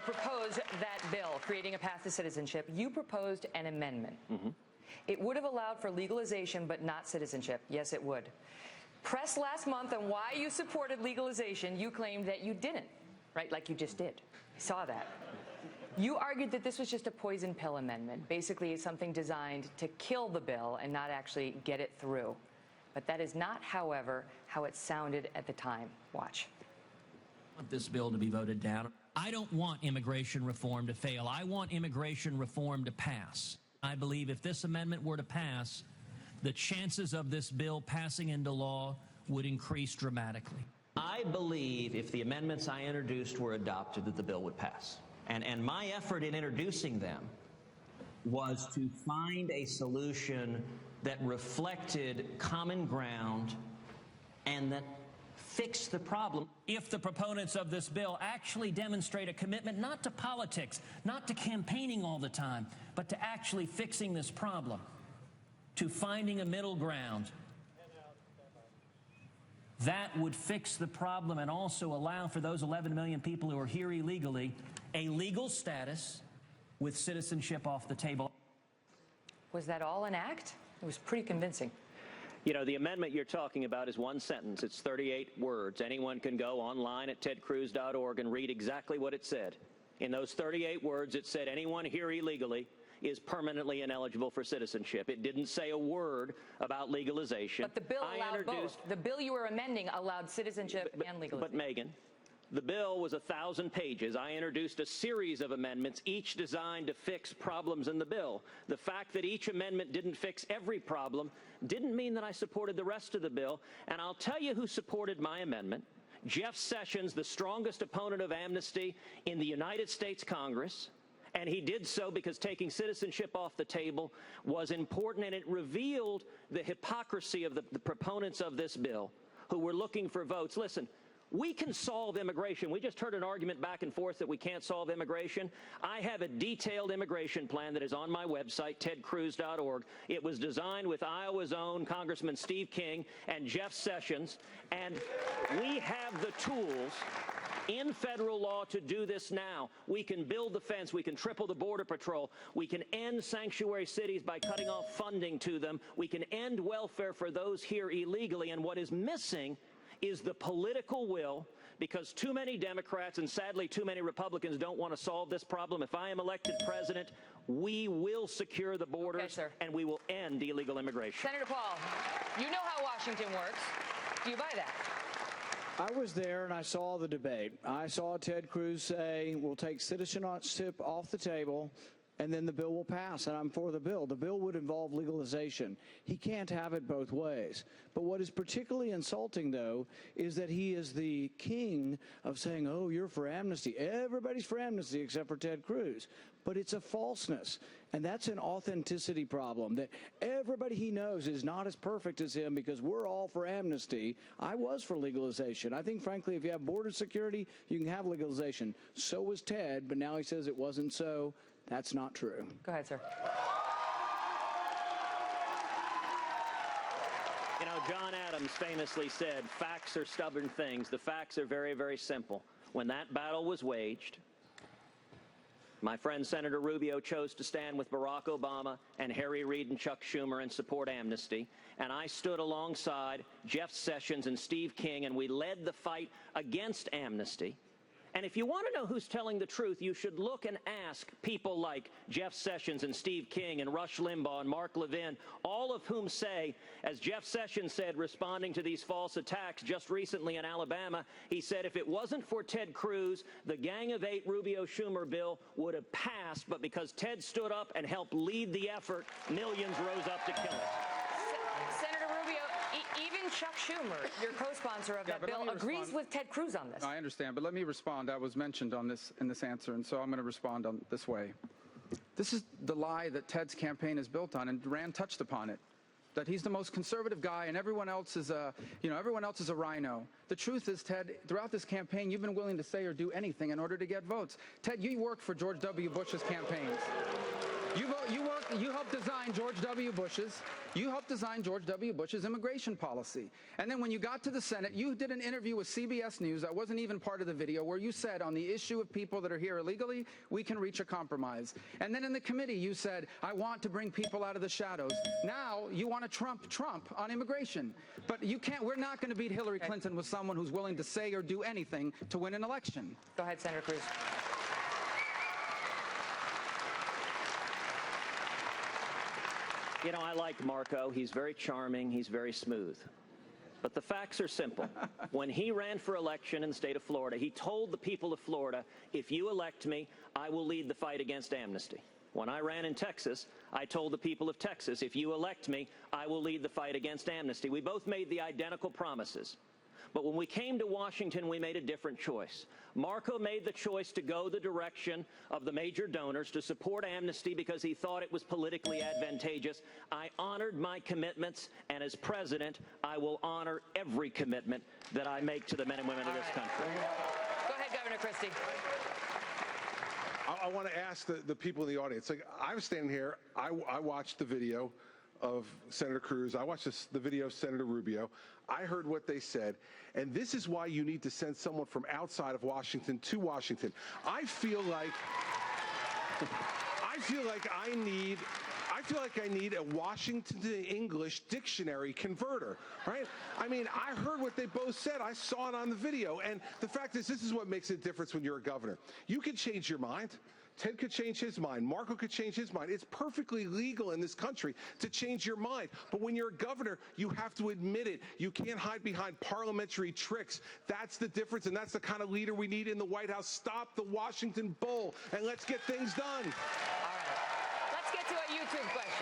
proposed that bill creating a path to citizenship, you proposed an amendment. It would have allowed for legalization but not citizenship. Yes, it would. Pressed last month on why you supported legalization, you claimed that you didn't, right? Like you just did. I saw that. You argued that this was just a poison pill amendment, basically something designed to kill the bill and not actually get it through. But that is not, however, how it sounded at the time. Watch. I want this bill to be voted down. I don't want immigration reform to fail. I want immigration reform to pass. I believe if this amendment were to pass, the chances of this bill passing into law would increase dramatically. I believe if the amendments I introduced were adopted, that the bill would pass. And my effort in introducing them was to find a solution that reflected common ground and that fixed the problem. If the proponents of this bill actually demonstrate a commitment not to politics, not to campaigning all the time, but to actually fixing this problem, to finding a middle ground, that would fix the problem and also allow for those 11 million people who are here illegally a legal status with citizenship off the table. Was that all an act? It was pretty convincing. You know, the amendment you're talking about is one sentence. It's 38 words. Anyone can go online at tedcruz.org and read exactly what it said. In those 38 words, it said anyone here illegally is permanently ineligible for citizenship. It didn't say a word about legalization. But the bill allowed both. The bill you were amending allowed citizenship and legalization. But, Megyn, the bill was 1,000 pages. I introduced a series of amendments, each designed to fix problems in the bill. The fact that each amendment didn't fix every problem didn't mean that I supported the rest of the bill. And I'll tell you who supported my amendment. Jeff Sessions, the strongest opponent of amnesty in the United States Congress. And he did so because taking citizenship off the table was important, and it revealed the hypocrisy of the proponents of this bill who were looking for votes. Listen, we can solve immigration. We just heard an argument back and forth that we can't solve immigration. I have a detailed immigration plan that is on my website, tedcruz.org. It was designed with Iowa's own Congressman Steve King and Jeff Sessions, and we have the tools in federal law to do this now. We can build the fence. We can triple the Border Patrol. We can end sanctuary cities by cutting off funding to them. We can end welfare for those here illegally. And what is missing is the political will, because too many Democrats and sadly too many Republicans don't want to solve this problem. If I am elected president, we will secure the borders, and we will end illegal immigration. Senator Paul, you know how Washington works. Do you buy that? I was there and I saw the debate. I saw Ted Cruz say, we'll take citizenship off the table and then the bill will pass, and I'm for the bill. The bill would involve legalization. He can't have it both ways. But what is particularly insulting, though, is that he is the king of saying, oh, you're for amnesty. Everybody's for amnesty except for Ted Cruz. But it's a falseness, and that's an authenticity problem, that everybody he knows is not as perfect as him because we're all for amnesty. I was for legalization. I think, frankly, if you have border security, you can have legalization. So was Ted, but now he says it wasn't so. That's not true. Go ahead, sir. You know, John Adams famously said, facts are stubborn things. The facts are very, very simple. When that battle was waged, my friend Senator Rubio chose to stand with Barack Obama and Harry Reid and Chuck Schumer and support amnesty. And I stood alongside Jeff Sessions and Steve King, and we led the fight against amnesty. And if you want to know who's telling the truth, you should look and ask people like Jeff Sessions and Steve King and Rush Limbaugh and Mark Levin, all of whom say, as Jeff Sessions said, responding to these false attacks just recently in Alabama, he said if it wasn't for Ted Cruz, the Gang of Eight Rubio-Schumer bill would have passed, but because Ted stood up and helped lead the effort, millions rose up to kill it. Senator Rubio, even Chuck Schumer, your co-sponsor of that bill, agrees with Ted Cruz on this. I understand, but let me respond. I was mentioned on this in this answer, and so I'm going to respond on this way. This is the lie that Ted's campaign is built on, and Rand touched upon it, that he's the most conservative guy and everyone else is a rhino. The truth is, Ted, throughout this campaign, you've been willing to say or do anything in order to get votes. Ted, you worked for George W. Bush's campaigns. You helped design George W. Bush's immigration policy. And then when you got to the Senate, you did an interview with CBS News that wasn't even part of the video, where you said on the issue of people that are here illegally, we can reach a compromise. And then in the committee, you said, I want to bring people out of the shadows. Now you want to trump Trump on immigration. But you can't. We're not going to beat Hillary Clinton with someone who's willing to say or do anything to win an election. Go ahead, Senator Cruz. You know, I like Marco. He's very charming. He's very smooth. But the facts are simple. When he ran for election in the state of Florida, he told the people of Florida, if you elect me, I will lead the fight against amnesty. When I ran in Texas, I told the people of Texas, if you elect me, I will lead the fight against amnesty. We both made the identical promises. But when we came to Washington, we made a different choice. Marco made the choice to go the direction of the major donors to support amnesty because he thought it was politically advantageous. I honored my commitments, and as president, I will honor every commitment that I make to the men and women of this country. Go ahead, Governor Christie. I want to ask the people in the audience. Like, I was standing here, I watched the video of Senator Cruz. I watched the video of Senator Rubio. I heard what they said, and this is why you need to send someone from outside of Washington to Washington. I feel like I need a Washington to English dictionary converter, right? I mean, I heard what they both said. I saw it on the video, and the fact is, this is what makes a difference when you're a governor. You can change your mind. Ted could change his mind. Marco could change his mind. It's perfectly legal in this country to change your mind. But when you're a governor, you have to admit it. You can't hide behind parliamentary tricks. That's the difference, and that's the kind of leader we need in the White House. Stop the Washington Bull, and let's get things done. All right. Let's get to a YouTube question.